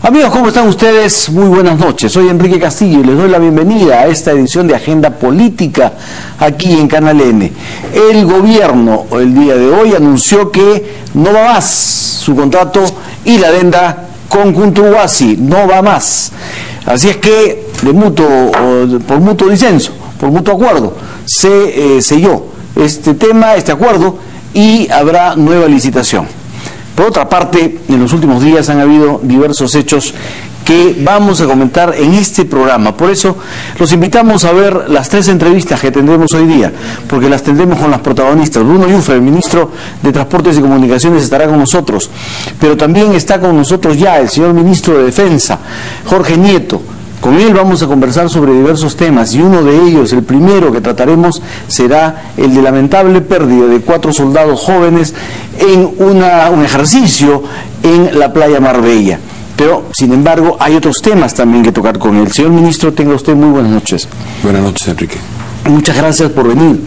Amigos, ¿cómo están ustedes? Muy buenas noches. Soy Enrique Castillo y les doy la bienvenida a esta edición de Agenda Política aquí en Canal N. El gobierno el día de hoy anunció que no va más su contrato y la adenda con Cunturhuasi, no va más. Así es que por mutuo disenso, por mutuo acuerdo, se selló este tema, este acuerdo, y habrá nueva licitación. Por otra parte, en los últimos días han habido diversos hechos que vamos a comentar en este programa. Por eso los invitamos a ver las 3 entrevistas que tendremos hoy día, porque las tendremos con las protagonistas. Bruno Yuffe, el ministro de Transportes y Comunicaciones, estará con nosotros, pero también está con nosotros ya el señor ministro de Defensa, Jorge Nieto. Con él vamos a conversar sobre diversos temas y uno de ellos, el primero que trataremos, será el de lamentable pérdida de 4 soldados jóvenes en un ejercicio en la playa Marbella. Pero, sin embargo, hay otros temas también que tocar con él. Señor ministro, tenga usted muy buenas noches. Buenas noches, Enrique. Muchas gracias por venir.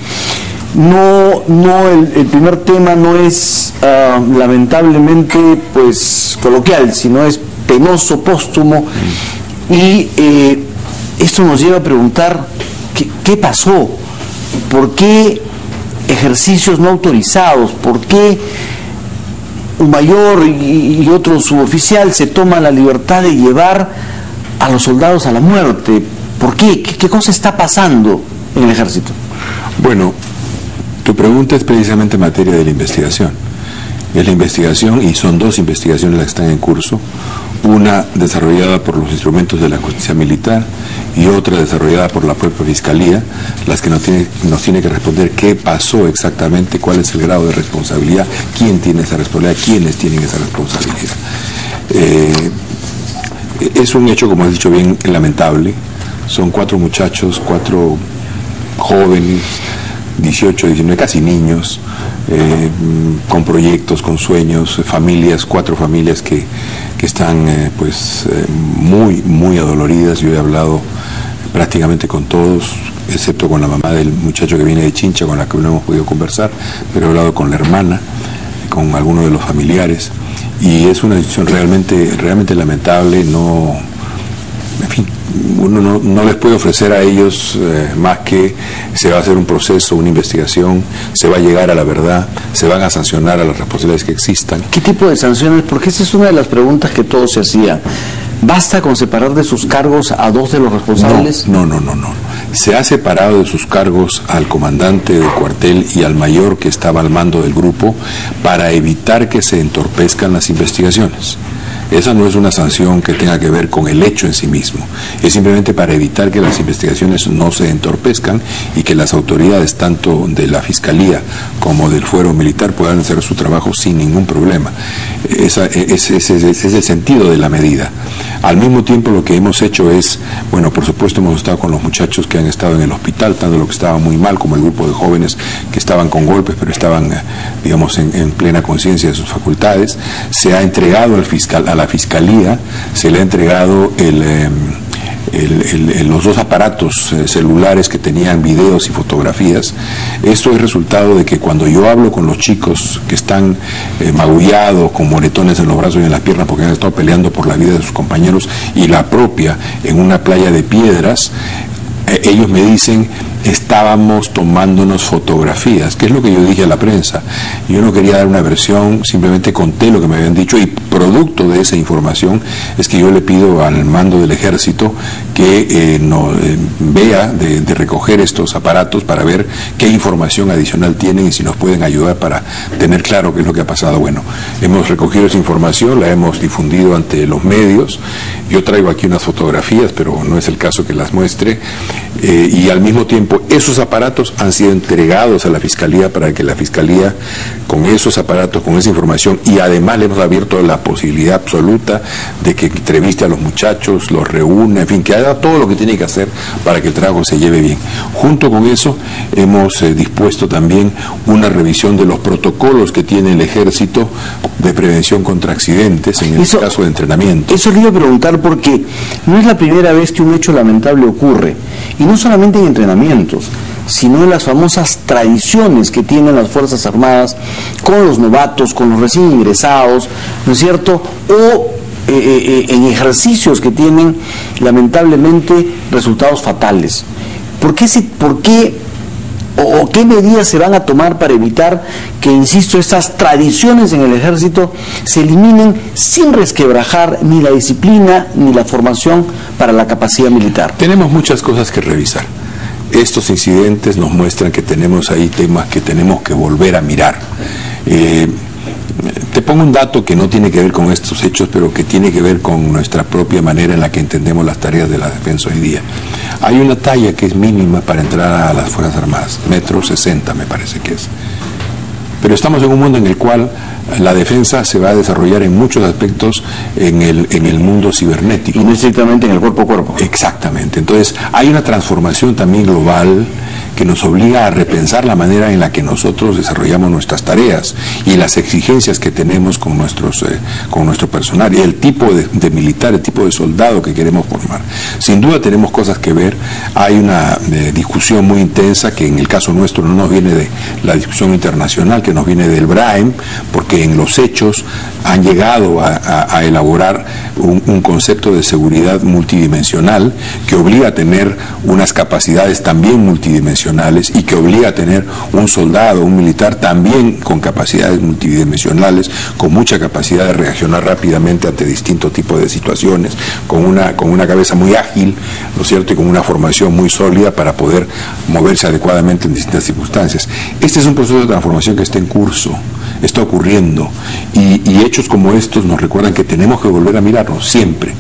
El primer tema no es lamentablemente pues coloquial, sino es penoso, póstumo. Y esto nos lleva a preguntar ¿qué pasó? ¿Por qué ejercicios no autorizados? ¿Por qué un mayor y otro suboficial se toman la libertad de llevar a los soldados a la muerte? ¿Por qué? ¿Qué cosa está pasando en el ejército? Bueno, tu pregunta es precisamente materia de la investigación. Es la investigación, y son 2 investigaciones las que están en curso, una desarrollada por los instrumentos de la justicia militar y otra desarrollada por la propia Fiscalía, las que nos tiene que responder qué pasó exactamente, cuál es el grado de responsabilidad, quién tiene esa responsabilidad, quiénes tienen esa responsabilidad. Es un hecho, como has dicho bien, lamentable. Son 4 muchachos, 4 jóvenes, 18, 19, casi niños, con proyectos, con sueños, familias, 4 familias que están muy adoloridas. Yo he hablado prácticamente con todos, excepto con la mamá del muchacho que viene de Chincha, con la que no hemos podido conversar, pero he hablado con la hermana, con algunos de los familiares, y es una decisión realmente lamentable. En fin, uno no les puede ofrecer a ellos más que se va a hacer un proceso, una investigación, se va a llegar a la verdad, se van a sancionar a las responsabilidades que existan. ¿Qué tipo de sanciones? Porque esa es una de las preguntas que todos se hacían. ¿Basta con separar de sus cargos a 2 de los responsables? No. Se ha separado de sus cargos al comandante del cuartel y al mayor que estaba al mando del grupo para evitar que se entorpezcan las investigaciones. Esa no es una sanción que tenga que ver con el hecho en sí mismo, es simplemente para evitar que las investigaciones no se entorpezcan y que las autoridades, tanto de la Fiscalía como del Fuero Militar, puedan hacer su trabajo sin ningún problema. Ese es el sentido de la medida. Al mismo tiempo, lo que hemos hecho es, bueno, por supuesto hemos estado con los muchachos que han estado en el hospital, tanto los que estaban muy mal como el grupo de jóvenes que estaban con golpes, pero estaban, digamos, en plena conciencia de sus facultades. Se ha entregado a la Fiscalía, se le ha entregado los 2 aparatos celulares que tenían videos y fotografías. Esto es resultado de que cuando yo hablo con los chicos que están magullados, con moretones en los brazos y en las piernas porque han estado peleando por la vida de sus compañeros y la propia en una playa de piedras, ellos me dicen: estábamos tomándonos fotografías, que es lo que yo dije a la prensa. Yo no quería dar una versión, simplemente conté lo que me habían dicho, y producto de esa información es que yo le pido al mando del ejército que vea de recoger estos aparatos para ver qué información adicional tienen y si nos pueden ayudar para tener claro qué es lo que ha pasado. Bueno, hemos recogido esa información, la hemos difundido ante los medios. Yo traigo aquí unas fotografías, pero no es el caso que las muestre, y al mismo tiempo esos aparatos han sido entregados a la Fiscalía para que la Fiscalía, con esos aparatos, con esa información, y además le hemos abierto la posibilidad absoluta de que entreviste a los muchachos, los reúna, en fin, que haga todo lo que tiene que hacer para que el trabajo se lleve bien. Junto con eso hemos dispuesto también una revisión de los protocolos que tiene el ejército de prevención contra accidentes en el caso de entrenamiento. Eso le iba a preguntar porque no es la primera vez que un hecho lamentable ocurre, y no solamente en entrenamientos, sino en las famosas tradiciones que tienen las Fuerzas Armadas con los novatos, con los recién ingresados, ¿no es cierto? O en ejercicios que tienen lamentablemente resultados fatales. ¿Por qué o qué medidas se van a tomar para evitar que, insisto, estas tradiciones en el ejército se eliminen sin resquebrajar ni la disciplina ni la formación para la capacidad militar? Tenemos muchas cosas que revisar. Estos incidentes nos muestran que tenemos ahí temas que tenemos que volver a mirar. Te pongo un dato que no tiene que ver con estos hechos, pero que tiene que ver con nuestra propia manera en la que entendemos las tareas de la defensa hoy día. Hay una talla que es mínima para entrar a las Fuerzas Armadas, 1,60 m me parece que es. Pero estamos en un mundo en el cual la defensa se va a desarrollar en muchos aspectos en el mundo cibernético. Y no estrictamente en el cuerpo a cuerpo. Exactamente. Entonces, hay una transformación también global que nos obliga a repensar la manera en la que nosotros desarrollamos nuestras tareas y las exigencias que tenemos con nuestro personal y el tipo de militar, el tipo de soldado que queremos formar. Sin duda tenemos cosas que ver. Hay una discusión muy intensa que en el caso nuestro no nos viene de la discusión internacional, que nos viene del BRAEM, porque en los hechos han llegado a elaborar un concepto de seguridad multidimensional que obliga a tener unas capacidades también multidimensionales y que obliga a tener un soldado, un militar también con capacidades multidimensionales, con mucha capacidad de reaccionar rápidamente ante distintos tipos de situaciones, con una cabeza muy ágil, ¿no es cierto?, y con una formación muy sólida para poder moverse adecuadamente en distintas circunstancias. Este es un proceso de transformación que está en curso, está ocurriendo, y hechos como estos nos recuerdan que tenemos que volver a mirarnos, siempre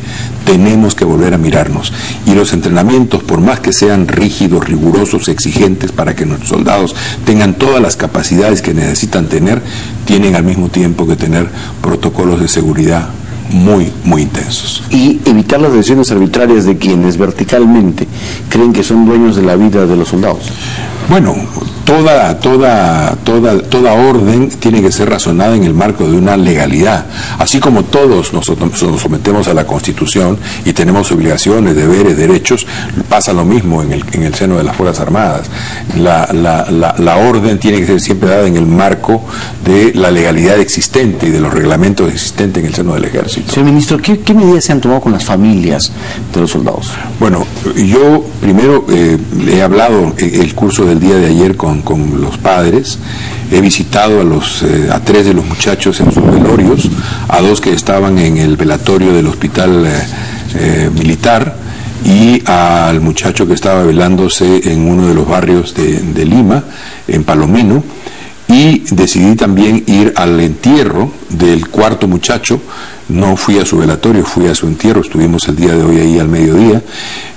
tenemos que volver a mirarnos, y los entrenamientos, por más que sean rígidos, rigurosos, exigentes para que nuestros soldados tengan todas las capacidades que necesitan tener, tienen al mismo tiempo que tener protocolos de seguridad muy, muy intensos. Y evitar las decisiones arbitrarias de quienes verticalmente creen que son dueños de la vida de los soldados. Bueno, toda orden tiene que ser razonada en el marco de una legalidad. Así como todos nos sometemos a la Constitución y tenemos obligaciones, deberes, derechos, pasa lo mismo en el seno de las Fuerzas Armadas. La orden tiene que ser siempre dada en el marco de la legalidad existente y de los reglamentos existentes en el seno del Ejército. Señor Ministro, ¿qué medidas se han tomado con las familias de los soldados? Bueno, yo primero he hablado el curso del día de ayer con los padres, he visitado a 3 de los muchachos en sus velorios, a 2 que estaban en el velatorio del hospital militar, y al muchacho que estaba velándose en uno de los barrios de Lima, en Palomino, y decidí también ir al entierro del 4º muchacho. No fui a su velatorio, fui a su entierro, estuvimos el día de hoy ahí al mediodía.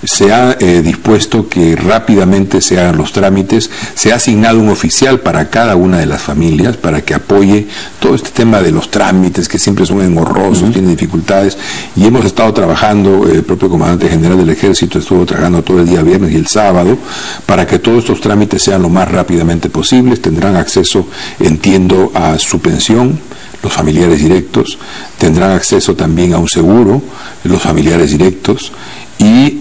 Se ha dispuesto que rápidamente se hagan los trámites, se ha asignado un oficial para cada una de las familias para que apoye todo este tema de los trámites que siempre son engorrosos, tienen dificultades, y hemos estado trabajando, el propio comandante general del Ejército estuvo trabajando todo el día viernes y el sábado para que todos estos trámites sean lo más rápidamente posibles. Tendrán acceso, entiendo, a su pensión los familiares directos, tendrán acceso también a un seguro los familiares directos, y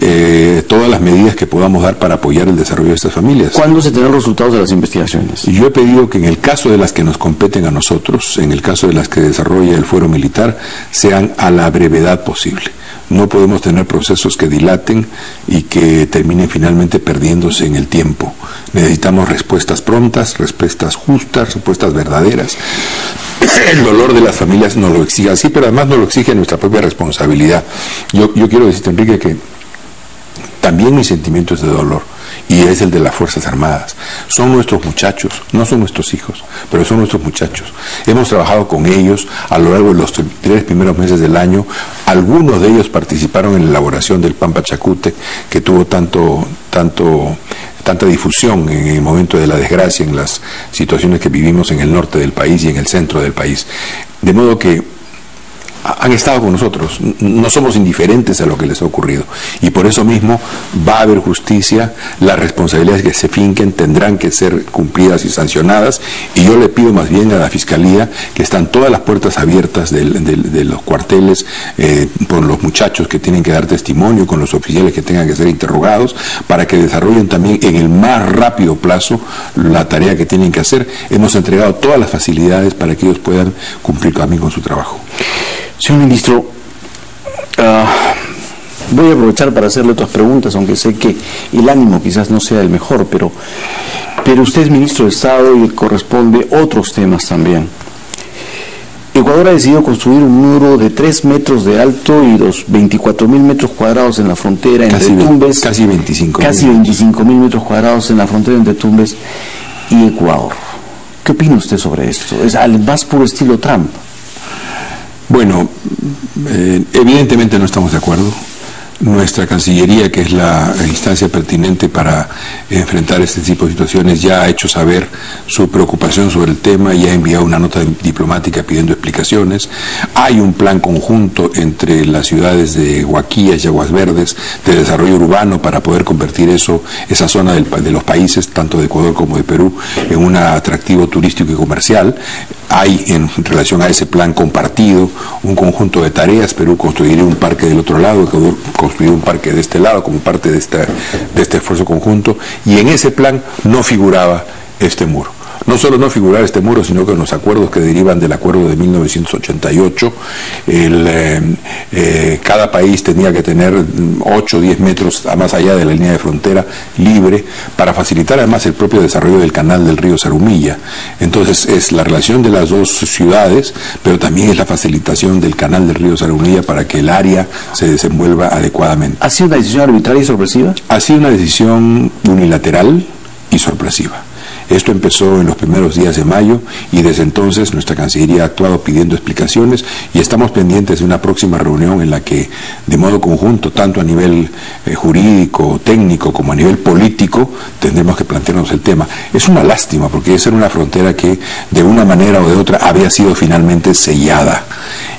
todas las medidas que podamos dar para apoyar el desarrollo de estas familias. ¿Cuándo se tendrán los resultados de las investigaciones? Yo he pedido que en el caso de las que nos competen a nosotros, en el caso de las que desarrolla el fuero militar, sean a la brevedad posible. No podemos tener procesos que dilaten y que terminen finalmente perdiéndose en el tiempo. Necesitamos respuestas prontas, respuestas justas, respuestas verdaderas. El dolor de las familias nos lo exige así, pero además nos lo exige nuestra propia responsabilidad. Yo quiero decirte, Enrique, que también mi sentimiento es de dolor, y es el de las Fuerzas Armadas. Son nuestros muchachos, no son nuestros hijos, pero son nuestros muchachos. Hemos trabajado con ellos a lo largo de los 3 primeros meses del año. Algunos de ellos participaron en la elaboración del Plan Pachacútec, que tuvo tanta difusión en el momento de la desgracia, en las situaciones que vivimos en el norte del país y en el centro del país. De modo que han estado con nosotros, no somos indiferentes a lo que les ha ocurrido, y por eso mismo va a haber justicia. Las responsabilidades que se finquen tendrán que ser cumplidas y sancionadas, y yo le pido más bien a la Fiscalía que están todas las puertas abiertas de los cuarteles, con los muchachos que tienen que dar testimonio, con los oficiales que tengan que ser interrogados, para que desarrollen también en el más rápido plazo la tarea que tienen que hacer. Hemos entregado todas las facilidades para que ellos puedan cumplir también con su trabajo. Señor Ministro, Voy a aprovechar para hacerle otras preguntas, aunque sé que el ánimo quizás no sea el mejor, pero usted es ministro de Estado y corresponde otros temas también. Ecuador ha decidido construir un muro de 3 metros de alto y los 24.000 metros cuadrados en la frontera entre Tumbes. Casi 25.000. Casi 25.000 metros cuadrados en la frontera entre Tumbes y Ecuador. ¿Qué opina usted sobre esto? Es al más puro estilo Trump. Bueno, evidentemente no estamos de acuerdo. Nuestra Cancillería, que es la instancia pertinente para enfrentar este tipo de situaciones, ya ha hecho saber su preocupación sobre el tema y ha enviado una nota diplomática pidiendo explicaciones. Hay un plan conjunto entre las ciudades de Huaquillas y Aguas Verdes de desarrollo urbano para poder convertir esa zona de los países, tanto de Ecuador como de Perú, en un atractivo turístico y comercial. Hay, en relación a ese plan compartido, un conjunto de tareas. Perú construiría un parque del otro lado, Ecuador construir un parque de este lado como parte de este esfuerzo conjunto, y en ese plan no figuraba este muro. No solo no figuraba este muro, sino que en los acuerdos que derivan del acuerdo de 1988, cada país tenía que tener 8 o 10 metros más allá de la línea de frontera libre para facilitar además el propio desarrollo del canal del río Zarumilla. Entonces es la relación de las dos ciudades, pero también es la facilitación del canal del río Zarumilla para que el área se desenvuelva adecuadamente. ¿Ha sido una decisión arbitraria y sorpresiva? Ha sido una decisión unilateral y sorpresiva. Esto empezó en los primeros días de mayo y desde entonces nuestra Cancillería ha actuado pidiendo explicaciones y estamos pendientes de una próxima reunión en la que de modo conjunto, tanto a nivel jurídico, técnico como a nivel político, tendremos que plantearnos el tema. Es una lástima porque esa era una frontera que de una manera o de otra había sido finalmente sellada.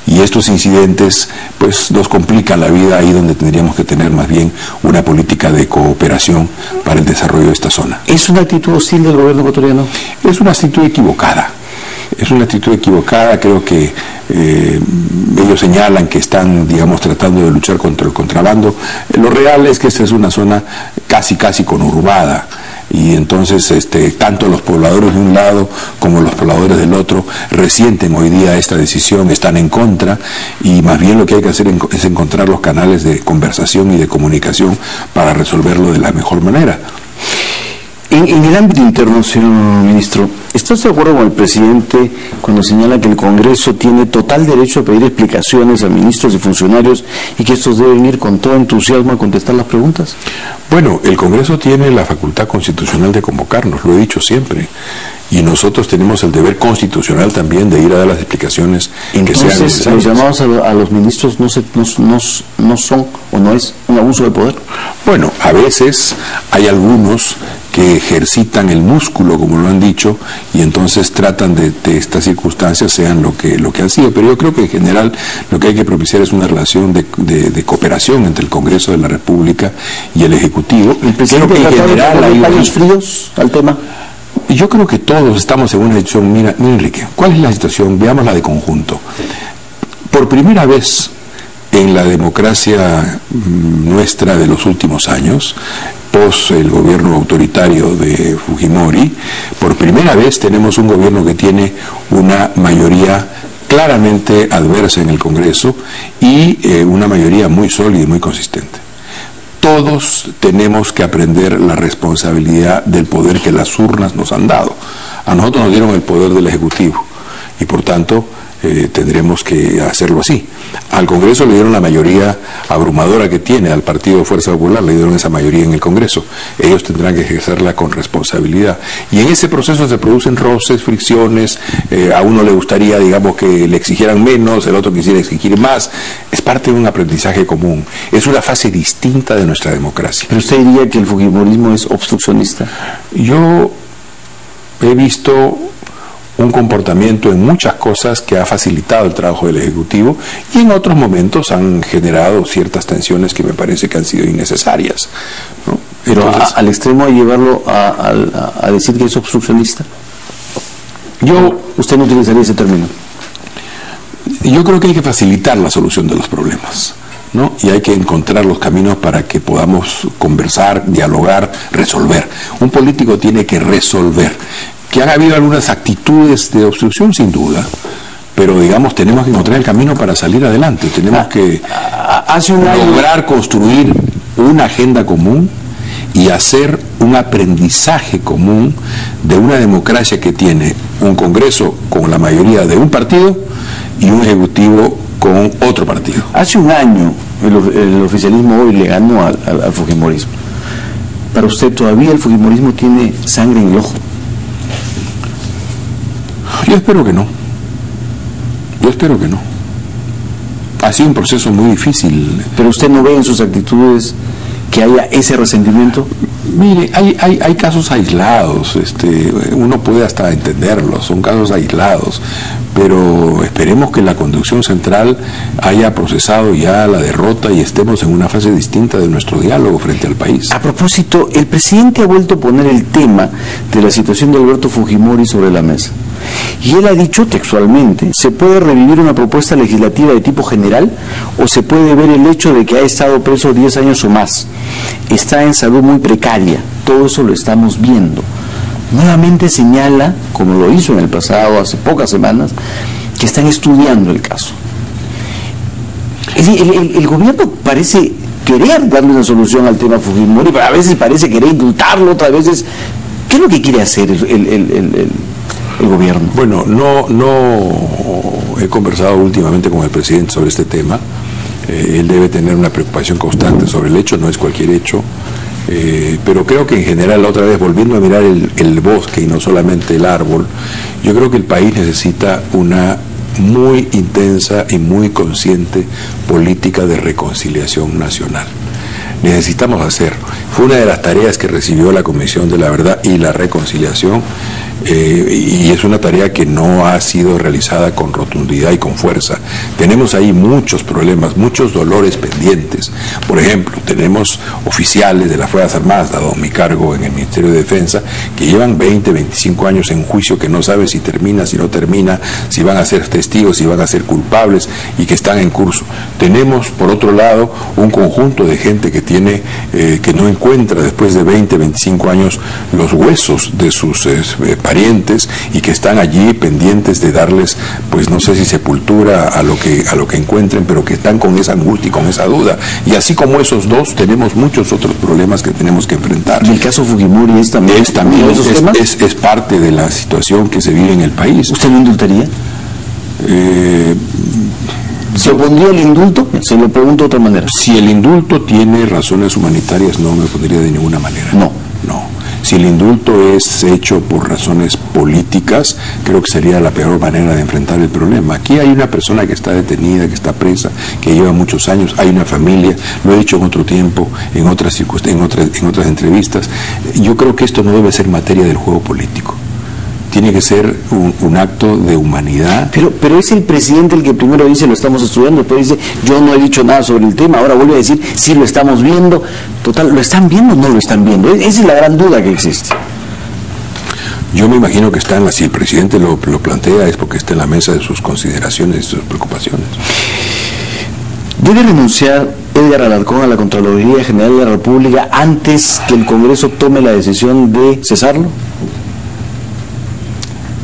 Y estos incidentes pues nos complican la vida ahí donde tendríamos que tener más bien una política de cooperación para el desarrollo de esta zona. ¿Es una actitud hostil del gobierno ecuatoriano? Es una actitud equivocada. Es una actitud equivocada. Creo que ellos señalan que están, digamos, tratando de luchar contra el contrabando. Lo real es que esta es una zona casi conurbada. Y entonces tanto los pobladores de un lado como los pobladores del otro resienten hoy día esta decisión, están en contra, y más bien lo que hay que hacer es encontrar los canales de conversación y de comunicación para resolverlo de la mejor manera. En el ámbito interno, señor ministro, ¿estás de acuerdo con el presidente cuando señala que el Congreso tiene total derecho a pedir explicaciones a ministros y funcionarios y que estos deben ir con todo entusiasmo a contestar las preguntas? Bueno, el Congreso tiene la facultad constitucional de convocarnos, lo he dicho siempre, y nosotros tenemos el deber constitucional también de ir a dar las explicaciones que sean necesarias. Entonces, ¿los llamados a los ministros no son o no es un abuso de poder? Bueno, a veces hay algunos que ejercitan el músculo, como lo han dicho, y entonces tratan de estas circunstancias sean lo que han sido, pero yo creo que en general lo que hay que propiciar es una relación de cooperación entre el Congreso de la República y el Ejecutivo. ¿El presidente creo que en general hay paños fríos al tema? Yo creo que todos estamos en una situación. Mira, Enrique, ¿cuál es la situación? Veámosla de conjunto. Por primera vez en la democracia nuestra de los últimos años, pos el gobierno autoritario de Fujimori, por primera vez tenemos un gobierno que tiene una mayoría claramente adversa en el Congreso y una mayoría muy sólida y muy consistente. Todos tenemos que aprender la responsabilidad del poder que las urnas nos han dado. A nosotros nos dieron el poder del Ejecutivo y por tanto tendremos que hacerlo así. Al Congreso le dieron la mayoría abrumadora que tiene, al Partido Fuerza Popular le dieron esa mayoría en el Congreso. Ellos tendrán que ejercerla con responsabilidad. Y en ese proceso se producen roces, fricciones, a uno le gustaría, digamos, que le exigieran menos, el otro quisiera exigir más. Es parte de un aprendizaje común. Es una fase distinta de nuestra democracia. ¿Pero usted diría que el fujimorismo es obstruccionista? Yo he visto un comportamiento en muchas cosas que ha facilitado el trabajo del Ejecutivo y en otros momentos han generado ciertas tensiones que me parece que han sido innecesarias, ¿no? Pero entonces, al extremo de llevarlo a decir que es obstruccionista, ¿usted no utilizaría ese término? Yo creo que hay que facilitar la solución de los problemas, ¿no? Y hay que encontrar los caminos para que podamos conversar, dialogar, resolver. Un político tiene que resolver. Que han habido algunas actitudes de obstrucción, sin duda, pero digamos tenemos que encontrar el camino para salir adelante, tenemos que lograr construir una agenda común y hacer un aprendizaje común de una democracia que tiene un Congreso con la mayoría de un partido y un Ejecutivo con otro partido. Hace un año el oficialismo hoy le ganó al fujimorismo. ¿Para usted todavía el fujimorismo tiene sangre en el ojo? Yo espero que no. Ha sido un proceso muy difícil. ¿Pero usted no ve en sus actitudes que haya ese resentimiento? Mire, hay casos aislados, uno puede hasta entenderlos, son casos aislados, pero esperemos que la conducción central haya procesado ya la derrota y estemos en una fase distinta de nuestro diálogo frente al país. A propósito, el presidente ha vuelto a poner el tema de la situación de Alberto Fujimori sobre la mesa. Y él ha dicho textualmente, se puede revivir una propuesta legislativa de tipo general o se puede ver el hecho de que ha estado preso 10 años o más. Está en salud muy precaria, todo eso lo estamos viendo. Nuevamente señala, como lo hizo en el pasado, hace pocas semanas, que están estudiando el caso. Es decir, el gobierno parece querer darle una solución al tema Fujimori, pero a veces parece querer indultarlo, otras veces... ¿Qué es lo que quiere hacer el gobierno? Bueno, no he conversado últimamente con el presidente sobre este tema. Él debe tener una preocupación constante sobre el hecho, no es cualquier hecho, pero creo que en general, otra vez volviendo a mirar el bosque y no solamente el árbol, yo creo que el país necesita una muy intensa y muy consciente política de reconciliación nacional. Necesitamos hacer. Fue una de las tareas que recibió la Comisión de la Verdad y la Reconciliación, y es una tarea que no ha sido realizada con rotundidad y con fuerza. Tenemos ahí muchos problemas, muchos dolores pendientes. Por ejemplo, tenemos oficiales de las Fuerzas Armadas, dado mi cargo en el Ministerio de Defensa, que llevan 20, 25 años en juicio, que no saben si termina, si no termina, si van a ser testigos, si van a ser culpables, y que están en curso. Tenemos, por otro lado, un conjunto de gente que que no encuentra después de 20, 25 años los huesos de sus parientes y que están allí pendientes de darles, pues no sé si sepultura a lo que encuentren, pero que están con esa angustia y con esa duda. Y así como esos dos, tenemos muchos otros problemas que tenemos que enfrentar. ¿Y el caso Fujimori es también es parte de la situación que se vive en el país? ¿Usted lo indultaría? ¿Se opondría el indulto? Se lo pregunto de otra manera. Si el indulto tiene razones humanitarias, no me opondría de ninguna manera. No. Si el indulto es hecho por razones políticas, creo que sería la peor manera de enfrentar el problema. Aquí hay una persona que está detenida, que está presa, que lleva muchos años, hay una familia, lo he dicho en otro tiempo, en otras entrevistas. Yo creo que esto no debe ser materia del juego político. Tiene que ser un acto de humanidad. Pero es el presidente el que primero dice lo estamos estudiando, después dice yo no he dicho nada sobre el tema, ahora vuelve a decir sí lo estamos viendo. Total, ¿lo están viendo o no lo están viendo? Esa es la gran duda que existe. Yo me imagino que si el presidente lo plantea es porque está en la mesa de sus consideraciones y sus preocupaciones. ¿Debe renunciar Edgar Alarcón a la Contraloría General de la República antes que el Congreso tome la decisión de cesarlo?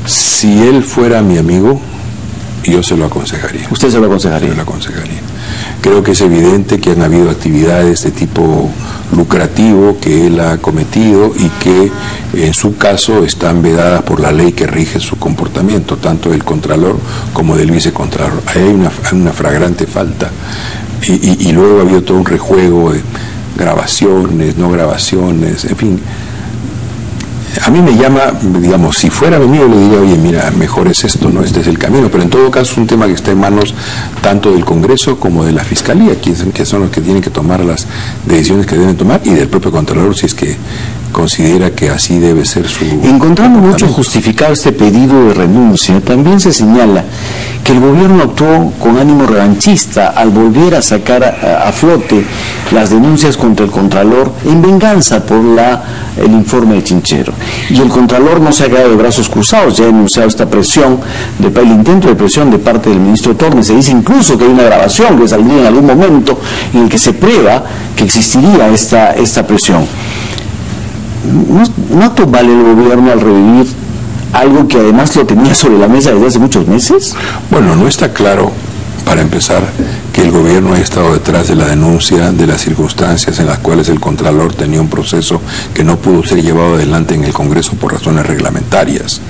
Si él fuera mi amigo, yo se lo aconsejaría. ¿Usted se lo aconsejaría? Yo lo aconsejaría. Creo que es evidente que han habido actividades de tipo lucrativo que él ha cometido y que en su caso están vedadas por la ley que rige su comportamiento, tanto del Contralor como del Vicecontralor. Ahí hay una fragrante falta. Y luego ha habido todo un rejuego de grabaciones, no grabaciones, en fin. A mí me llama, digamos, si fuera mi amigo le diría, oye, mira, mejor es esto, no, este es el camino, pero en todo caso es un tema que está en manos tanto del Congreso como de la Fiscalía, que son los que tienen que tomar las decisiones que deben tomar, y del propio Contralor, si es que considera que así debe ser su... Encontrando mucho justificado este pedido de renuncia, también se señala que el gobierno actuó con ánimo revanchista al volver a sacar a flote las denuncias contra el Contralor en venganza por el informe de Chinchero. Y el Contralor no se ha quedado de brazos cruzados, ya ha denunciado esta presión, el intento de presión de parte del ministro Tornes. Se dice incluso que hay una grabación que saldría en algún momento en el que se prueba que existiría esta presión. ¿No vale el gobierno al revivir algo que además lo tenía sobre la mesa desde hace muchos meses? Bueno, no está claro, para empezar, que el gobierno haya estado detrás de la denuncia de las circunstancias en las cuales el Contralor tenía un proceso que no pudo ser llevado adelante en el Congreso por razones reglamentarias.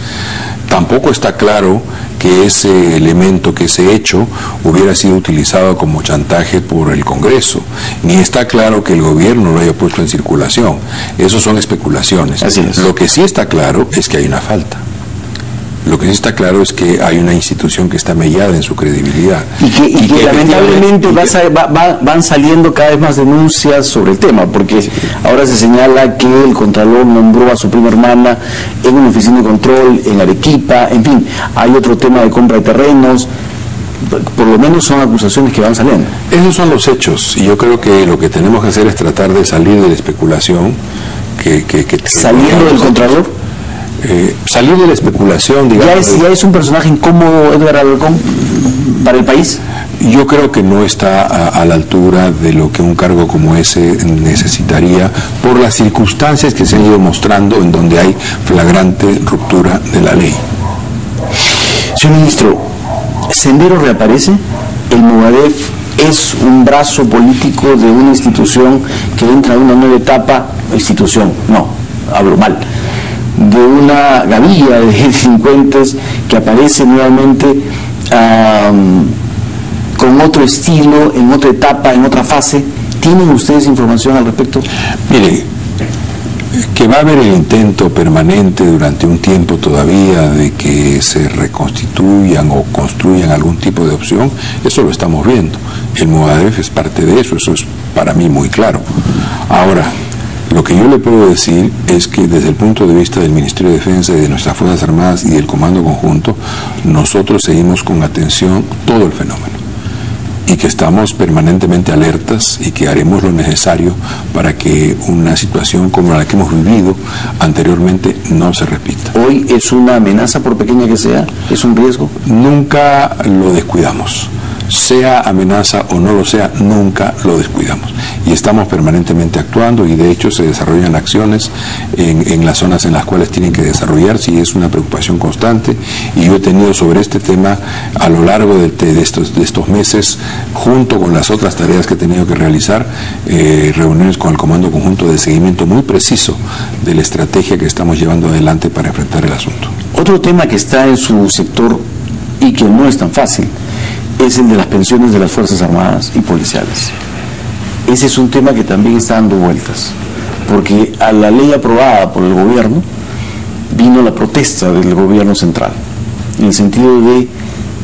Tampoco está claro que ese elemento, que ese hecho, hubiera sido utilizado como chantaje por el Congreso, ni está claro que el gobierno lo haya puesto en circulación. Eso son especulaciones. Así es. Lo que sí está claro es que hay una falta. Lo que sí está claro es que hay una institución que está mellada en su credibilidad. Y que lamentablemente van saliendo cada vez más denuncias sobre el tema, porque ahora se señala que el Contralor nombró a su prima hermana en una oficina de control en Arequipa, en fin, hay otro tema de compra de terrenos. Por lo menos son acusaciones que van saliendo. Esos son los hechos, y yo creo que lo que tenemos que hacer es tratar de salir de la especulación. ¿Saliendo del Contralor? Salir de la especulación, digamos. ¿Ya es un personaje incómodo, Edgar Alarcón, para el país? Yo creo que no está a la altura de lo que un cargo como ese necesitaría, por las circunstancias que se han ido mostrando en donde hay flagrante ruptura de la ley. Señor ministro, ¿Sendero reaparece? ¿El Movadef es un brazo político de una institución que entra en una nueva etapa? Institución, no, hablo mal, de una gavilla de delincuentes que aparece nuevamente con otro estilo, en otra etapa, en otra fase. ¿Tienen ustedes información al respecto? Mire, que va a haber el intento permanente durante un tiempo todavía de que se reconstituyan o construyan algún tipo de opción, eso lo estamos viendo. El Movadef es parte de eso es para mí muy claro. Ahora, lo que yo le puedo decir es que desde el punto de vista del Ministerio de Defensa y de nuestras Fuerzas Armadas y del Comando Conjunto, nosotros seguimos con atención todo el fenómeno y que estamos permanentemente alertas y que haremos lo necesario para que una situación como la que hemos vivido anteriormente no se repita. ¿Hoy es una amenaza, por pequeña que sea? ¿Es un riesgo? Nunca lo descuidamos. Sea amenaza o no lo sea, nunca lo descuidamos. Y estamos permanentemente actuando y de hecho se desarrollan acciones en las zonas en las cuales tienen que desarrollarse y es una preocupación constante. Y yo he tenido sobre este tema a lo largo de estos meses, junto con las otras tareas que he tenido que realizar, reuniones con el Comando Conjunto de seguimiento muy preciso de la estrategia que estamos llevando adelante para enfrentar el asunto. Otro tema que está en su sector y que no es tan fácil es el de las pensiones de las Fuerzas Armadas y policiales. Ese es un tema que también está dando vueltas, porque a la ley aprobada por el gobierno vino la protesta del gobierno central, en el sentido de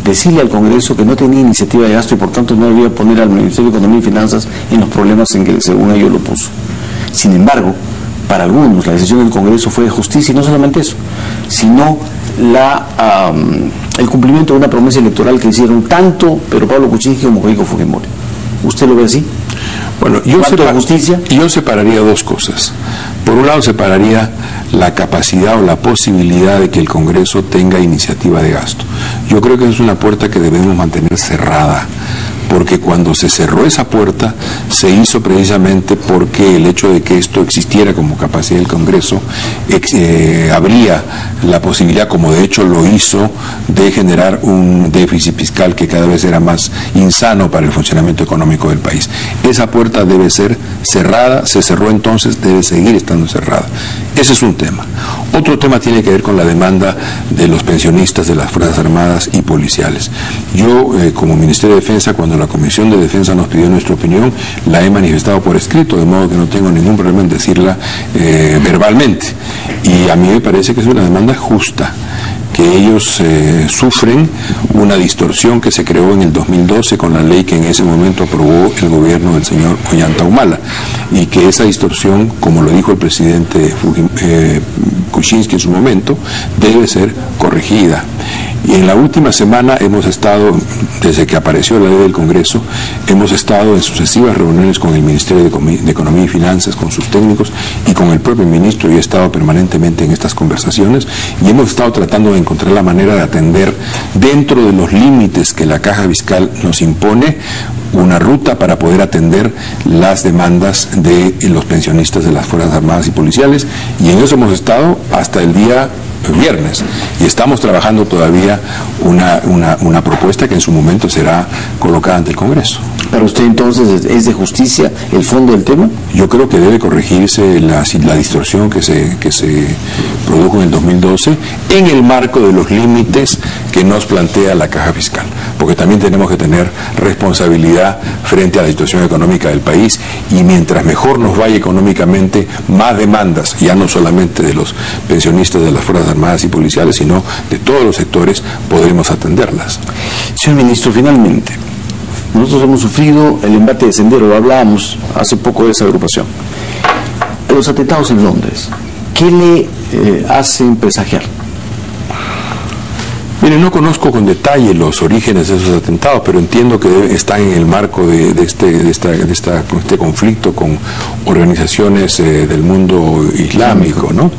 decirle al Congreso que no tenía iniciativa de gasto y por tanto no debía poner al Ministerio de Economía y Finanzas en los problemas en que según ellos lo puso. Sin embargo, para algunos la decisión del Congreso fue de justicia y no solamente eso, sino el cumplimiento de una promesa electoral que hicieron tanto Pedro Pablo Kuczynski como Keiko Fujimori. ¿Usted lo ve así? Bueno, yo separaría dos cosas. Por un lado, separaría la capacidad o la posibilidad de que el Congreso tenga iniciativa de gasto. Yo creo que es una puerta que debemos mantener cerrada, porque cuando se cerró esa puerta se hizo precisamente porque el hecho de que esto existiera como capacidad del Congreso habría la posibilidad, como de hecho lo hizo, de generar un déficit fiscal que cada vez era más insano para el funcionamiento económico del país. Esa puerta debe ser cerrada, se cerró entonces, debe seguir estando cerrada. Ese es un tema. Otro tema tiene que ver con la demanda de los pensionistas de las Fuerzas Armadas y policiales. Yo, como Ministerio de Defensa, cuando la Comisión de Defensa nos pidió nuestra opinión, la he manifestado por escrito, de modo que no tengo ningún problema en decirla verbalmente. Y a mí me parece que es una demanda justa, que ellos sufren una distorsión que se creó en el 2012 con la ley que en ese momento aprobó el gobierno del señor Ollanta Humala, y que esa distorsión, como lo dijo el presidente Kuczynski en su momento, debe ser corregida. Y en la última semana hemos estado, desde que apareció la ley del Congreso, hemos estado en sucesivas reuniones con el Ministerio de Economía y Finanzas, con sus técnicos y con el propio ministro. Yo he estado permanentemente en estas conversaciones y hemos estado tratando de encontrar la manera de atender, dentro de los límites que la caja fiscal nos impone, una ruta para poder atender las demandas de los pensionistas de las Fuerzas Armadas y policiales, y en eso hemos estado hasta el día viernes, y estamos trabajando todavía una propuesta que en su momento será colocada ante el Congreso. ¿Para usted entonces es de justicia el fondo del tema? Yo creo que debe corregirse la distorsión que se produjo en el 2012 en el marco de los límites que nos plantea la Caja Fiscal, porque también tenemos que tener responsabilidad frente a la situación económica del país, y mientras mejor nos vaya económicamente, más demandas, ya no solamente de los pensionistas de las Fuerzas Armadas y Policiales, sino de todos los sectores, podremos atenderlas. Señor ministro, finalmente, nosotros hemos sufrido el embate de Sendero, lo hablábamos hace poco de esa agrupación. Los atentados en Londres, ¿qué le hacen presagiar? Mire, no conozco con detalle los orígenes de esos atentados, pero entiendo que están en el marco de este conflicto con organizaciones del mundo islámico, ¿no?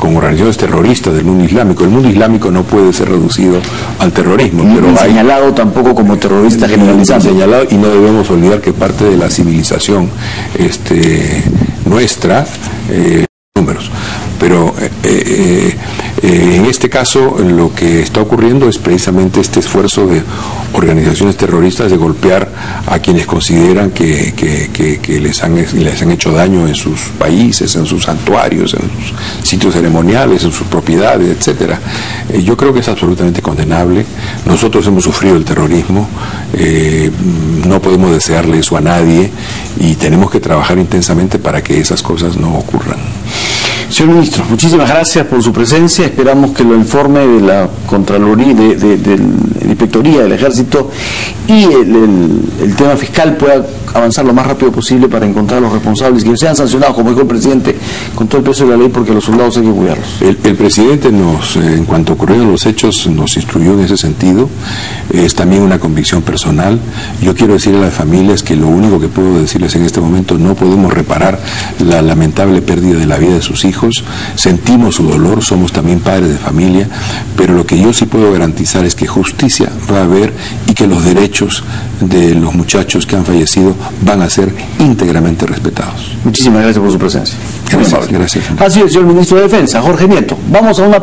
Con organizaciones terroristas del mundo islámico. El mundo islámico no puede ser reducido al terrorismo, pero hay señalado tampoco como terrorista generalizado. Señalado, y no debemos olvidar que parte de la civilización nuestra, números. Pero en este caso lo que está ocurriendo es precisamente este esfuerzo de organizaciones terroristas de golpear a quienes consideran que les han hecho daño en sus países, en sus santuarios, en sus sitios ceremoniales, en sus propiedades, etcétera. Yo creo que es absolutamente condenable. Nosotros hemos sufrido el terrorismo, no podemos desearle eso a nadie, y tenemos que trabajar intensamente para que esas cosas no ocurran. Señor ministro, muchísimas gracias por su presencia. Esperamos que lo informe de la Contraloría, de la Inspectoría del Ejército y el tema fiscal pueda avanzar lo más rápido posible para encontrar a los responsables y que sean sancionados, como dijo el presidente, con todo el peso de la ley, porque a los soldados hay que cuidarlos. El presidente en cuanto ocurrieron los hechos, nos instruyó en ese sentido. Es también una convicción personal. Yo quiero decirle a las familias que lo único que puedo decirles en este momento: no podemos reparar la lamentable pérdida de la vida de sus hijos. Sentimos su dolor, somos también padres de familia, pero lo que yo sí puedo garantizar es que justicia va a haber y que los derechos de los muchachos que han fallecido van a ser íntegramente respetados. Muchísimas gracias por su presencia. Gracias. Así es, señor ministro de Defensa, Jorge Nieto. Vamos a una